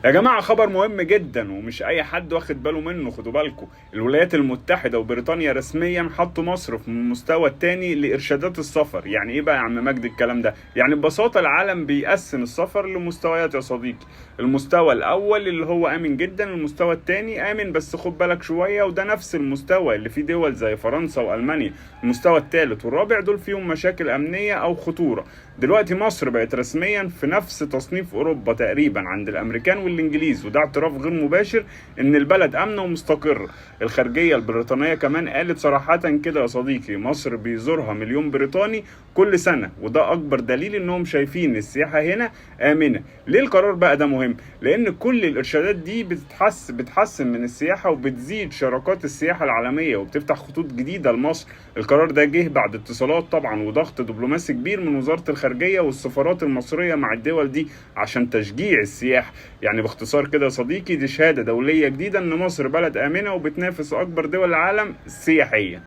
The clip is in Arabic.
يا جماعة خبر مهم جدا ومش أي حد واخد باله منه. خدوا بالكم، الولايات المتحدة وبريطانيا رسميا حطوا مصر في المستوى الثاني لإرشادات السفر. يعني إيه بقى يا عم مجدي الكلام ده؟ يعني ببساطة العالم بيقسم السفر لمستويات يا صديقي. المستوى الأول اللي هو آمن جدا، المستوى الثاني آمن بس خد بالك شوية، وده نفس المستوى اللي فيه دول زي فرنسا وألمانيا. المستوى الثالث والرابع دول فيهم مشاكل أمنية أو خطورة. دلوقتي مصر بقت رسميا في نفس تصنيف أوروبا تقريبا عند الأمريكان والانجليز، وده اعتراف غير مباشر ان البلد امنه ومستقره. الخارجيه البريطانيه كمان قالت صراحه كده يا صديقي، مصر بيزورها مليون بريطاني كل سنه، وده اكبر دليل انهم شايفين السياحه هنا امنه. ليه القرار بقى ده مهم؟ لان كل الارشادات دي بتحسن من السياحه وبتزيد شراكات السياحه العالميه وبتفتح خطوط جديده لمصر. القرار ده جه بعد اتصالات طبعا وضغط دبلوماسي كبير من وزاره الخارجيه والسفارات المصريه مع الدول دي عشان تشجيع السياحه. يعني باختصار كده يا صديقي، دي شهادة دولية جديدة ان مصر بلد آمنة وبتنافس اكبر دول العالم سياحيا.